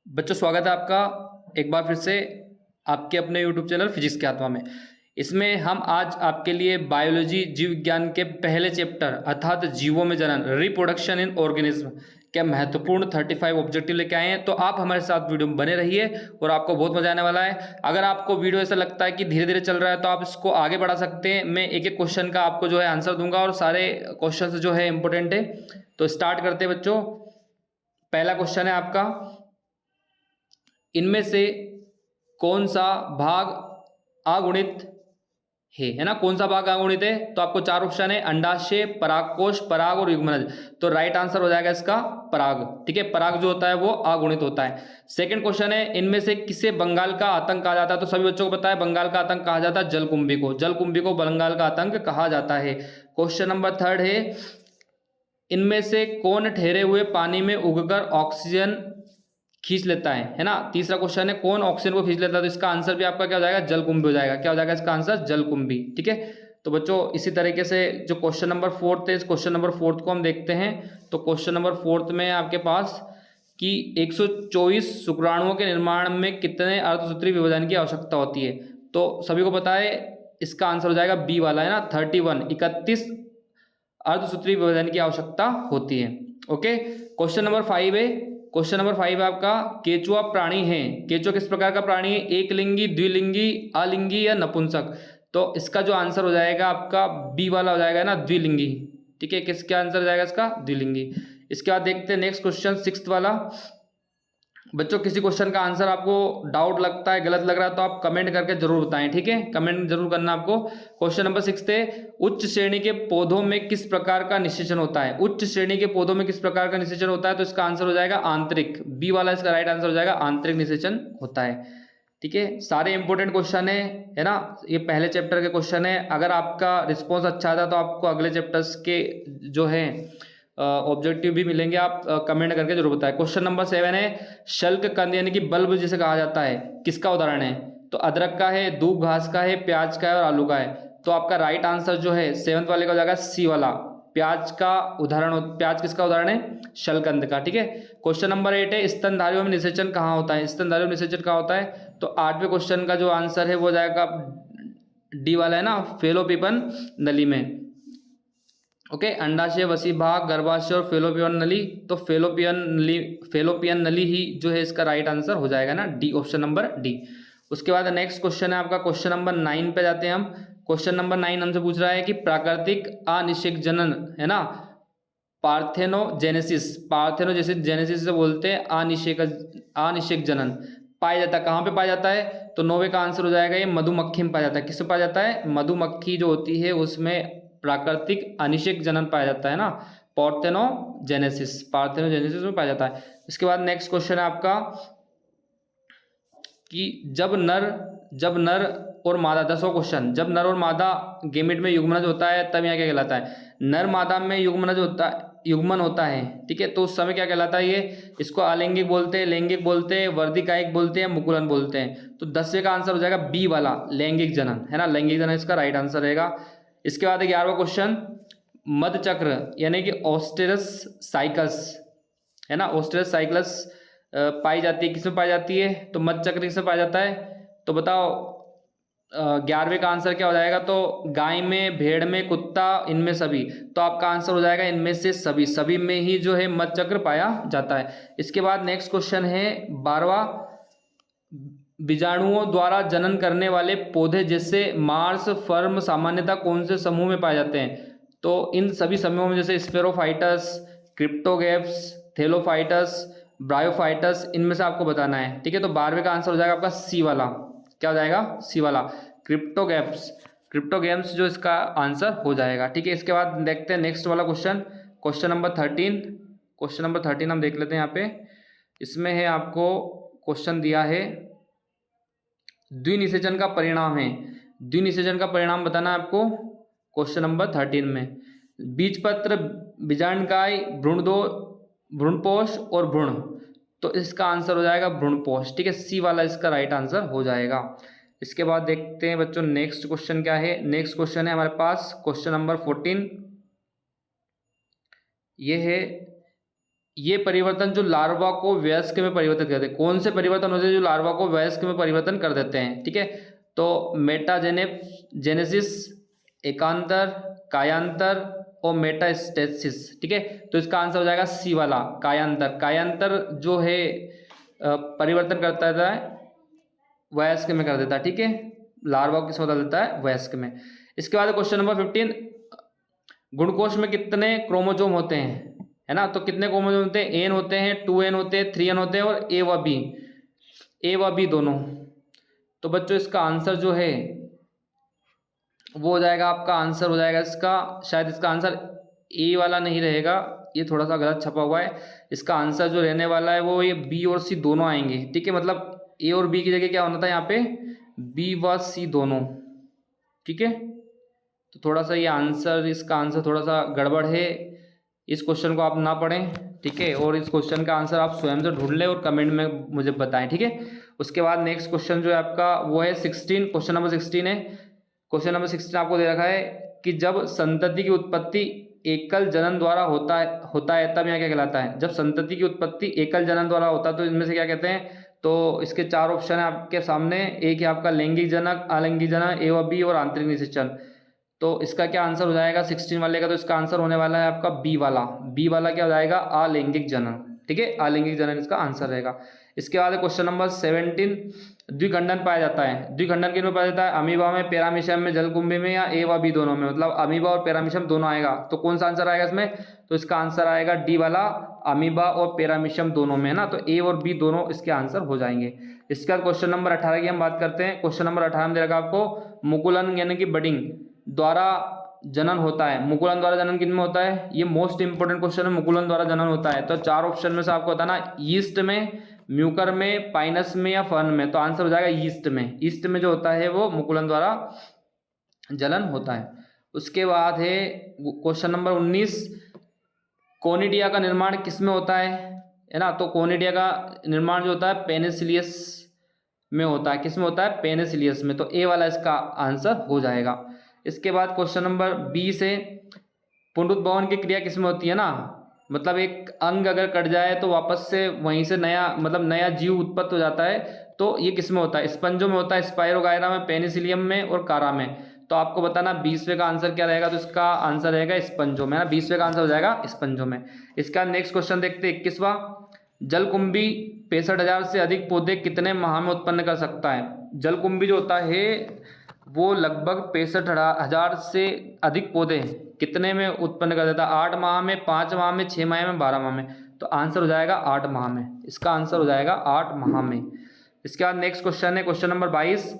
बच्चों स्वागत है आपका एक बार फिर से आपके अपने YouTube चैनल फिजिक्स के आत्मा में। इसमें हम आज आपके लिए बायोलॉजी जीव विज्ञान के पहले चैप्टर अर्थात जीवों में जनन रिप्रोडक्शन इन ऑर्गेनिज्म के महत्वपूर्ण 35 ऑब्जेक्टिव लेके आए हैं। तो आप हमारे साथ वीडियो में बने रहिए और आपको बहुत मजा आने वाला है। अगर आपको वीडियो ऐसा लगता है कि धीरे धीरे चल रहा है तो आप इसको आगे बढ़ा सकते हैं। मैं एक एक क्वेश्चन का आपको जो है आंसर दूंगा और सारे क्वेश्चन जो है इंपॉर्टेंट है। तो स्टार्ट करते हैं बच्चों। पहला क्वेश्चन है आपका, इनमें से कौन सा भाग अगुणित है ना? कौन सा भाग अगुणित है? तो आपको चार ऑप्शन है, अंडाशय, परागकोश, पराग और युग्मनज। तो राइट आंसर हो जाएगा इसका पराग। ठीक है, पराग जो होता है वो अगुणित होता है। सेकंड क्वेश्चन है, इनमें से किसे बंगाल का आतंक कहा जाता है? तो सभी बच्चों को पता है बंगाल का आतंक कहा जाता है जलकुंभी को। जलकुंभी को बंगाल का आतंक कहा जाता है। क्वेश्चन नंबर थर्ड है, इनमें से कौन ठहरे हुए पानी में उगकर ऑक्सीजन खींच लेता है ना? तीसरा क्वेश्चन है, कौन ऑक्सीजन को खींच लेता है? तो इसका आंसर भी आपका क्या हो जाएगा? जलकुंभी हो जाएगा। क्या हो जाएगा इसका आंसर? जलकुंभी। ठीक है, तो बच्चों इसी तरीके से जो क्वेश्चन नंबर फोर्थ है, इस क्वेश्चन नंबर फोर्थ को हम देखते हैं। तो क्वेश्चन नंबर फोर्थ में आपके पास कि 124 शुक्राणुओं के निर्माण में कितने अर्धसूत्री विभाजन की आवश्यकता होती है? तो सभी को पता है इसका आंसर हो जाएगा बी वाला है ना, 31 31 अर्धसूत्री विभाजन की आवश्यकता होती है। ओके, क्वेश्चन नंबर 5 है। क्वेश्चन नंबर 5 आपका, केचुआ प्राणी है। केचुआ किस प्रकार का प्राणी है? एक लिंगी, द्विलिंगी, अलिंगी या नपुंसक? तो इसका जो आंसर हो जाएगा आपका बी वाला हो जाएगा ना, द्विलिंगी। ठीक है, किसका आंसर हो जाएगा इसका? द्विलिंगी। इसके बाद देखते हैं नेक्स्ट क्वेश्चन, सिक्स्थ वाला। बच्चों किसी क्वेश्चन का आंसर आपको डाउट लगता है, गलत लग रहा है, तो आप कमेंट करके जरूर बताएं। ठीक है, कमेंट जरूर करना आपको। क्वेश्चन नंबर 6 है, उच्च श्रेणी के पौधों में किस प्रकार का निषेचन होता है? उच्च श्रेणी के पौधों में किस प्रकार का निषेचन होता है? तो इसका आंसर हो जाएगा आंतरिक। बी वाला इसका राइट आंसर हो जाएगा, आंतरिक निषेचन होता है। ठीक है, सारे इंपॉर्टेंट क्वेश्चन है ना? ये पहले चैप्टर के क्वेश्चन है। अगर आपका रिस्पॉन्स अच्छा था तो आपको अगले चैप्टर्स के जो है ऑब्जेक्टिव भी मिलेंगे। आप कमेंट करके जरूर बताएं। क्वेश्चन नंबर 7 है, शल्क कंद यानी कि बल्ब जिसे कहा जाता है, किसका उदाहरण है? तो अदरक का है, दूब घास का है, प्याज का है और आलू का है। तो आपका राइट आंसर जो है सेवंथ वाले का हो जाएगा सी वाला, प्याज का उदाहरण। प्याज किसका उदाहरण है? शलकंद का। ठीक है, क्वेश्चन नंबर 8 है, स्तनधारियों में निषेचन कहाँ होता है? स्तनधारियों में निषेचन कहाँ होता है? तो आठवें क्वेश्चन का जो आंसर है वो हो जाएगा डी वाला है ना, फेलोपियन नली में। ओके, अंडाशय, वसी भाग, गर्भाशय और फेलोपियन नली। तो फेलोपियन नली ही जो है इसका राइट आंसर हो जाएगा ना, डी, ऑप्शन नंबर डी। उसके बाद नेक्स्ट क्वेश्चन है आपका, क्वेश्चन नंबर 9 पे जाते हैं हम। क्वेश्चन नंबर 9 हमसे पूछ रहा है कि प्राकृतिक अनिषेक जनन है ना, पार्थेनोजेनेसिस, पार्थेनोजेनेसिस से बोलते हैं अनिषेक जनन पाया जाता है। कहाँ पे पाया जाता है? तो 9वें का आंसर हो जाएगा ये मधुमक्खी में पाया जाता है। किसमें पाया जाता है? मधुमक्खी जो होती है उसमें प्राकृतिक अनिषेक जनन पाया जाता है ना, पार्थेनोजेनेसिस में पाया जाता है। इसके बाद नेक्स्ट क्वेश्चन है आपका कि जब नर और मादा, 10वां क्वेश्चन, जब नर और मादा गेमिट में युग्मनज होता है तब यहाँ क्या कहलाता है? नर मादा में युग्मन होता है। ठीक है, तो उस समय क्या कहलाता है ये? इसको अलैंगिक बोलते हैं, लैंगिक बोलते हैं, वर्धिकायिक बोलते हैं, मुकुलन बोलते हैं। तो 10वें का आंसर हो जाएगा बी वाला, लैंगिक जनन है ना, लैंगिक जनन इसका राइट आंसर रहेगा। इसके बाद 11वां क्वेश्चन, मधचक्र यानी कि ऑस्टेरस साइकस है ना, ऑस्टेरस साइक्लस पाई जाती है, किसमें पाई जाती है? तो मधचक्र किसमें पाया जाता है? तो बताओ 11वें का आंसर क्या हो जाएगा? तो गाय में, भेड़ में, कुत्ता, इनमें सभी। तो आपका आंसर हो जाएगा इनमें से सभी, सभी में ही जो है मधचक्र पाया जाता है। इसके बाद नेक्स्ट क्वेश्चन है 12वां, बीजाणुओं द्वारा जनन करने वाले पौधे जैसे मार्स, फर्म सामान्यतः कौन से समूह में पाए जाते हैं? तो इन सभी समूहों में जैसे स्पेरोफाइटस, क्रिप्टोगैप्स, थेलोफाइटस, ब्रायोफाइटस, इनमें से आपको बताना है। ठीक है, तो 12वें का आंसर हो जाएगा आपका सी वाला। क्या हो जाएगा? सी वाला, क्रिप्टोगैम्स जो इसका आंसर हो जाएगा। ठीक है, इसके बाद देखते हैं नेक्स्ट वाला question, question number 13। Question number 13 हम देख लेते हैं यहाँ पे। इसमें है आपको क्वेश्चन दिया है, द्विनिषेचन का परिणाम है। द्विनिषेचन का परिणाम बताना है आपको क्वेश्चन नंबर 13 में। बीजपत्र, बीजांडकाय, भ्रूणपोष और भ्रूण। तो इसका आंसर हो जाएगा भ्रूणपोष। ठीक है, सी वाला इसका राइट आंसर हो जाएगा। इसके बाद देखते हैं बच्चों नेक्स्ट क्वेश्चन क्या है। नेक्स्ट क्वेश्चन है हमारे पास क्वेश्चन नंबर 14। ये है ये परिवर्तन जो लार्वा को वयस्क में परिवर्तित करते हैं, कौन से परिवर्तन होते हैं जो लार्वा को वयस्क में परिवर्तन कर देते हैं, ठीक है। तो मेटाजेनेसिस, एकांतर, कायांतर और मेटास्टेसिस, ठीक है। तो इसका आंसर हो जाएगा सी वाला, कायांतर। कायांतर जो है परिवर्तन करता है वयस्क में कर देता है, ठीक है। लार्वा को किस में बदल देता है, वयस्क में। इसके बाद क्वेश्चन नंबर 15, गुणकोश में कितने क्रोमोजोम होते हैं, है ना। तो कितने क्रोमोजोम होते हैं, एन होते हैं, 2n होते हैं, 3n होते हैं और ए व बी दोनों। तो बच्चों इसका आंसर जो है वो हो जाएगा, आपका आंसर हो जाएगा इसका, शायद इसका आंसर ए वाला नहीं रहेगा, ये थोड़ा सा गलत छपा हुआ है। इसका आंसर जो रहने वाला है वो ये बी और सी दोनों आएंगे, ठीक है। मतलब ए और बी की जगह क्या होना था यहाँ पे, बी व सी दोनों, ठीक है। तो थोड़ा सा ये आंसर, इसका आंसर थोड़ा सा गड़बड़ है, इस क्वेश्चन को आप ना पढ़ें, ठीक है। और इस क्वेश्चन का आंसर आप स्वयं से ढूंढ लें और कमेंट में मुझे बताएं, ठीक है। उसके बाद नेक्स्ट क्वेश्चन जो है आपका वो है 16, क्वेश्चन नंबर 16 है। क्वेश्चन नंबर 16 आपको दे रखा है कि जब संतति की उत्पत्ति एकल जनन द्वारा होता है तब यहाँ क्या कहलाता है। जब संतति की उत्पत्ति एकल जनन द्वारा होता है तो इनमें से क्या कहते हैं। तो इसके 4 ऑप्शन है आपके सामने, एक है आपका लैंगिक जनक, अलैंगिक जनक, ए व बी और आंतरिक निषेचन। तो इसका क्या आंसर हो जाएगा 16 वाले का, तो इसका आंसर होने वाला है आपका बी वाला। बी वाला क्या हो जाएगा, अलैंगिक जनन, ठीक है। अलैंगिक जनन इसका आंसर रहेगा। इसके बाद क्वेश्चन नंबर 17, द्विखंडन पाया जाता है। द्विखंडन किन में पाया जाता है, अमीबा में, पैरामीशियम में, जलकुंभी में या ए व बी दोनों में। मतलब अमीबा और पैरामीशियम दोनों आएगा, तो कौन सा आंसर आएगा इसमें, तो इसका आंसर आएगा डी वाला, अमीबा और पैरामीशियम दोनों में, है ना। तो ए और बी दोनों इसके आंसर हो जाएंगे। इसके बाद क्वेश्चन नंबर 18 की हम बात करते हैं। क्वेश्चन नंबर 18 में देगा आपको मुकुलन यानी कि बडिंग द्वारा जनन होता है। मुकुलन द्वारा जनन किन में होता है, ये मोस्ट इंपोर्टेंट क्वेश्चन है, मुकुलन द्वारा जनन होता है। तो 4 ऑप्शन में से आपको बताना, ईस्ट में, म्यूकर में, पाइनस में या फर्न में। तो आंसर हो जाएगा ईस्ट में। ईस्ट में जो होता है वो मुकुलन द्वारा जनन होता है। उसके बाद है क्वेश्चन नंबर 19, कोनिडिया का निर्माण किस में होता है ना। तो कोनिडिया का निर्माण जो होता है पेनिसिलियस में होता है। किस में होता है, पेनिसिलियस में। तो ए वाला इसका आंसर हो जाएगा। इसके बाद क्वेश्चन नंबर 20 है, पुनरुद्भवन की क्रिया किस में होती है ना। मतलब एक अंग अगर कट जाए तो वापस से वहीं से नया, मतलब नया जीव उत्पत्त हो जाता है। तो ये किस में होता है, स्पंजों में होता है, स्पाइरोगायरा में, पेनिसिलियम में और कारा में। तो आपको बताना 20वें का आंसर क्या रहेगा, तो इसका आंसर रहेगा स्पंजों में, ना। 20वें का आंसर हो जाएगा स्पंजों में। इसका नेक्स्ट क्वेश्चन देखते हैं 21वां, जलकुंभी 65,000 से अधिक पौधे कितने माह में उत्पन्न कर सकता है। जलकुंभी जो होता है वो लगभग 65,000 से अधिक पौधे कितने में उत्पन्न कर देता है, 8 माह में, 5 माह में, 6 माह में, 12 माह में। तो आंसर हो जाएगा 8 माह में। इसका आंसर हो जाएगा 8 माह में। इसके बाद नेक्स्ट क्वेश्चन है क्वेश्चन नंबर 22,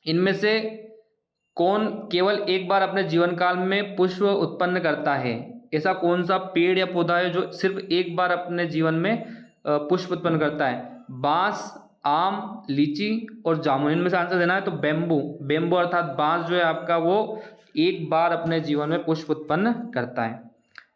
इनमें से कौन केवल एक बार अपने जीवन काल में पुष्प उत्पन्न करता है। ऐसा कौन सा पेड़ या पौधा है जो सिर्फ एक बार अपने जीवन में पुष्प उत्पन्न करता है। बांस, आम, लीची और जामुन, इनमें से आंसर देना है। तो बेम्बू अर्थात बांस जो है आपका वो एक बार अपने जीवन में पुष्प उत्पन्न करता है।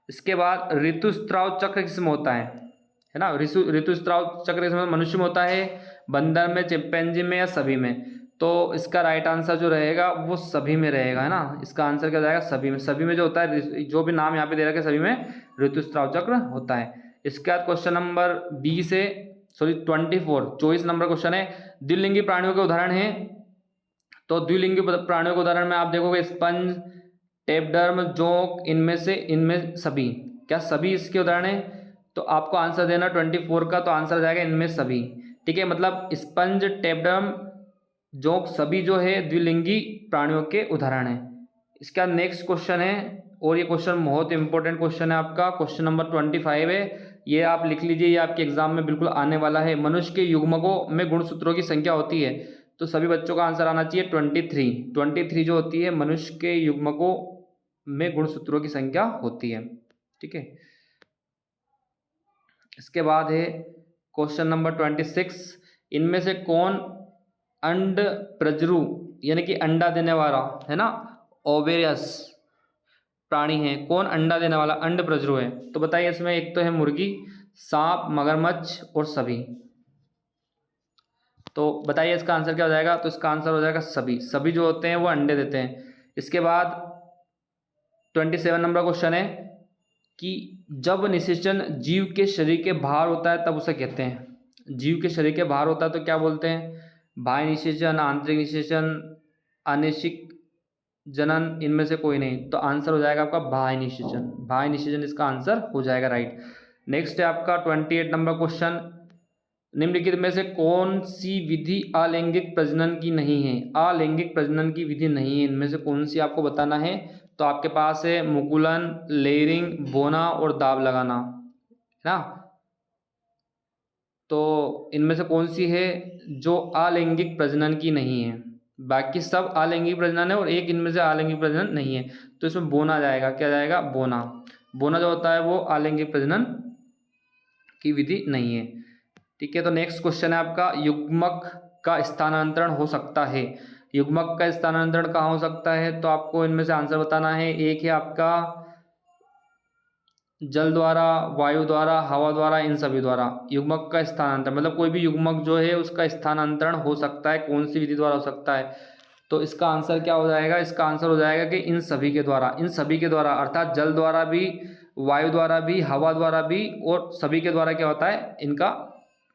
इसके बाद ऋतुस्राव चक्र किसमें होता है ना। ऋतुस्राव चक्र किसमें, मनुष्य में होता है, बंदर में, चिंपैंजी में या सभी में। तो इसका राइट आंसर जो रहेगा वो सभी में रहेगा, है ना। इसका आंसर क्या हो जाएगा, सभी में। सभी में जो होता है, जो भी नाम यहाँ पे दे रखे सभी में ऋतुस्राव चक्र होता है। इसके बाद क्वेश्चन नंबर 20 है, सॉरी 24 नंबर क्वेश्चन है, द्विलिंगी प्राणियों के उदाहरण है। तो द्विलिंगी प्राणियों के उदाहरण में आप देखोगे स्पंज, टेपडर्म, जोंक, इनमें सभी, क्या सभी इसके उदाहरण है। तो आपको आंसर देना 24 का, तो आंसर जाएगा इनमें सभी, ठीक है। मतलब स्पंज, टेपडर्म, जोंक सभी जो है द्विलिंगी प्राणियों के उदाहरण है। इसका नेक्स्ट क्वेश्चन है, और ये क्वेश्चन बहुत इंपॉर्टेंट क्वेश्चन है आपका, क्वेश्चन नंबर 25 है। ये आप लिख लीजिए, ये आपके एग्जाम में बिल्कुल आने वाला है। मनुष्य के युग्मकों में गुणसूत्रों की संख्या होती है। तो सभी बच्चों का आंसर आना चाहिए 23 जो होती है मनुष्य के युग्मकों में गुणसूत्रों की संख्या होती है, ठीक है। इसके बाद है क्वेश्चन नंबर 26, इनमें से कौन अंड प्रजरू यानी कि अंडा देने वाला, है ना, ओवेरियस प्राणी है। कौन अंडा देने वाला अंड प्रजरू है। तो बताइए इसमें, एक तो है मुर्गी, सांप, मगरमच्छ और सभी। तो बताइए इसका आंसर क्या हो जाएगा। तो इसका आंसर हो जाएगा सभी जो होते हैं वो अंडे देते हैं। इसके बाद 27 नंबर क्वेश्चन है, कि जब निषेचन जीव के शरीर के बाहर होता है तब उसे कहते हैं, जीव के शरीर के बाहर होता है तो क्या बोलते हैं? बाह्य निषेचन, आंतरिक निषेचन, अनिश्चित जनन, इनमें से कोई नहीं। तो आंसर हो जाएगा आपका बाह्य निषेचन। बाह्य निषेचन इसका आंसर हो जाएगा राइट। नेक्स्ट है आपका 28 नंबर क्वेश्चन, निम्नलिखित में से कौन सी विधि अलैंगिक प्रजनन की नहीं है? अलैंगिक प्रजनन की विधि नहीं है, इनमें से कौन सी आपको बताना है। तो आपके पास है मुकुलन, लेयरिंग, बोना और दाब लगाना, है ना। तो इनमें से कौन सी है जो अलैंगिक प्रजनन की नहीं है? बाकी सब अलैंगिक प्रजनन है और एक इनमें से अलैंगिक प्रजनन नहीं है, तो इसमें बोना जाएगा। क्या जाएगा? बोना। बोना जो होता है वो अलैंगिक प्रजनन की विधि नहीं है। ठीक है, तो नेक्स्ट क्वेश्चन है आपका, युग्मक का स्थानांतरण हो सकता है। युग्मक का स्थानांतरण कहाँ हो सकता है? तो आपको इनमें से आंसर बताना है। एक है आपका जल द्वारा, वायु द्वारा, हवा द्वारा, इन सभी द्वारा। युग्मक का स्थानांतरण मतलब कोई भी युग्मक जो है उसका स्थानांतरण हो सकता है, कौन सी विधि द्वारा हो सकता है? तो इसका आंसर क्या हो जाएगा? इसका आंसर हो जाएगा कि इन सभी के द्वारा। इन सभी के द्वारा अर्थात जल द्वारा भी, वायु द्वारा भी, हवा द्वारा भी, और सभी के द्वारा क्या होता है? इनका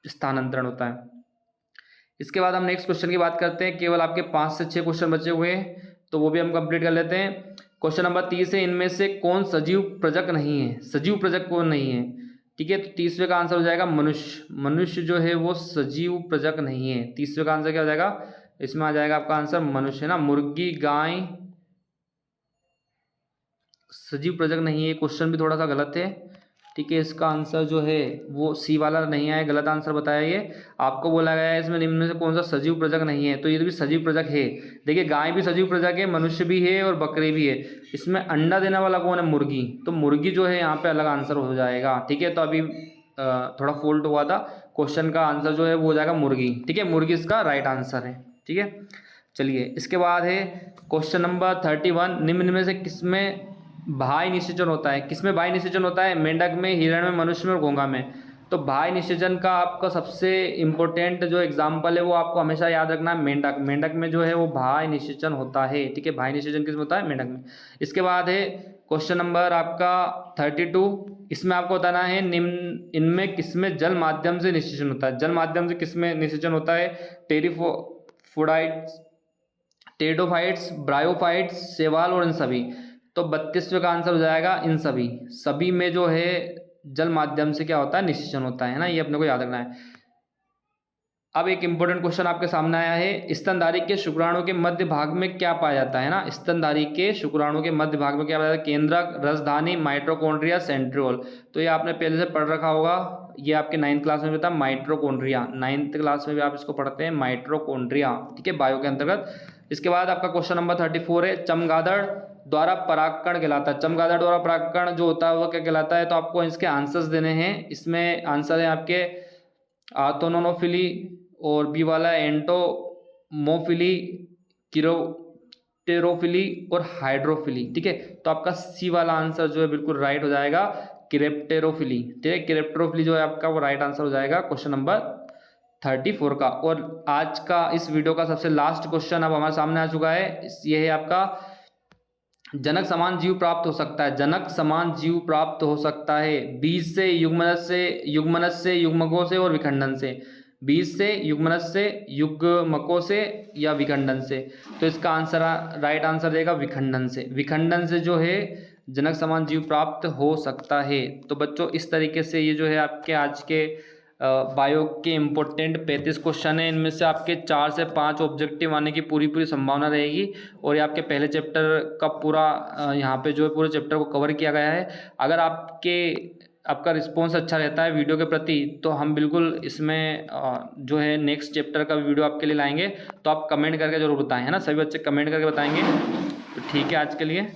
स्थानांतरण होता है। इसके बाद हम नेक्स्ट क्वेश्चन की बात करते हैं। केवल आपके 5 से 6 क्वेश्चन बचे हुए हैं, तो वो भी हम कंप्लीट कर लेते हैं। क्वेश्चन नंबर 30 है, इनमें से कौन सजीव प्रजक नहीं है? सजीव प्रजक कौन नहीं है? ठीक है, तो 30वें का आंसर हो जाएगा मनुष्य। मनुष्य जो है वो सजीव प्रजक नहीं है। 30वें का आंसर क्या हो जाएगा? इसमें आ जाएगा आपका आंसर मनुष्य ना। मुर्गी, गाय सजीव प्रजक नहीं है। क्वेश्चन भी थोड़ा सा गलत है। ठीक है, इसका आंसर जो है वो सी वाला नहीं है, गलत आंसर बताया। ये आपको बोला गया है इसमें निम्न में से कौन सा सजीव प्रजक नहीं है, तो ये भी सजीव प्रजक है। देखिए, गाय भी सजीव प्रजक है, मनुष्य भी है और बकरी भी है। इसमें अंडा देने वाला कौन है? मुर्गी। तो मुर्गी जो है यहाँ पे अलग आंसर हो जाएगा। ठीक है, तो अभी थोड़ा फॉल्ट हुआ था, क्वेश्चन का आंसर जो है वो हो जाएगा मुर्गी। ठीक है, मुर्गी इसका राइट आंसर है। ठीक है, चलिए इसके बाद है क्वेश्चन नंबर 31, निम्न में से किसमें बाह्य निषेचन होता है? किसमें बाह्य निषेचन होता है? मेंढक में, हिरण में, मनुष्य में और घोंघा में। तो बाह्य निषेचन का आपका सबसे इम्पोर्टेंट जो एग्जाम्पल है वो आपको हमेशा याद रखना है, मेंढक। मेंढक में जो है वो बाह्य निषेचन होता है। ठीक है, बाह्य निषेचन किसमें होता है? मेंढक में। इसके बाद है क्वेश्चन नंबर आपका 32, इसमें आपको बताना है निम्न इनमें किसमें जल माध्यम से निषेचन होता है? जल माध्यम से किसमें निषेचन होता है? टेरिफोडाइट्स, टेरिडोफाइट्स, ब्रायोफाइट्स, शैवाल और इन सभी। तो 32वें का आंसर हो जाएगा इन सभी। सभी में जो है जल माध्यम से क्या होता है? निषेचन होता है ना, ये अपने को याद रखना है। अब एक इंपॉर्टेंट क्वेश्चन आपके सामने आया है, स्तनधारी के शुक्राणु के मध्य भाग में क्या पाया जाता है ना? स्तनधारी के शुक्राणु के मध्य भाग में क्या पाया जाता है? केंद्रक, रसधानी, माइटोकॉन्ड्रिया, सेंट्रियोल। तो ये आपने पहले से पढ़ रखा होगा, ये आपके 9th क्लास में भी था, माइट्रोकॉन्ड्रिया। 9th क्लास में भी आप इसको पढ़ते हैं, माइट्रोकॉन्ड्रिया। ठीक है, बायो के अंतर्गत। इसके बाद आपका क्वेश्चन नंबर 34 है, चमगादड़ द्वारा परागकण कहलाता है। चमगादड़ द्वारा परागकण जो होता है वो क्या कहलाता है? तो आपको इसके आंसर्स देने हैं। इसमें आंसर है आपके आर्थोनोफिली, और बी वाला एंटोमोफिली, किरोटेरोफिली और हाइड्रोफिली। ठीक है, तो आपका सी वाला आंसर जो है बिल्कुल राइट हो जाएगा, क्रिप्टेरोफिली। ठीक है, क्रिप्टेरोफिली जो है आपका वो राइट आंसर हो जाएगा क्वेश्चन नंबर 34 का। और आज का इस वीडियो का सबसे लास्ट क्वेश्चन अब हमारे सामने आ चुका है। ये है आपका, जनक समान जीव प्राप्त हो सकता है। जनक समान जीव प्राप्त हो सकता है बीज से, युग्मनज से, युग्मकों से और विखंडन से। बीज से, युग्मनज से, युग्मकों से या विखंडन से। तो इसका आंसर राइट आंसर देगा विखंडन से। विखंडन से जो है जनक समान जीव प्राप्त हो सकता है। तो बच्चों इस तरीके से ये जो है आपके आज के बायो के इम्पोर्टेंट 35 क्वेश्चन है। इनमें से आपके 4 से 5 ऑब्जेक्टिव आने की पूरी संभावना रहेगी। और ये आपके पहले चैप्टर का पूरा यहाँ पे जो है पूरे चैप्टर को कवर किया गया है। अगर आपका रिस्पॉन्स अच्छा रहता है वीडियो के प्रति, तो हम बिल्कुल इसमें जो है नेक्स्ट चैप्टर का वीडियो आपके लिए लाएंगे। तो आप कमेंट करके जरूर बताएं, है ना। सभी बच्चे कमेंट करके बताएंगे। तो ठीक है, आज के लिए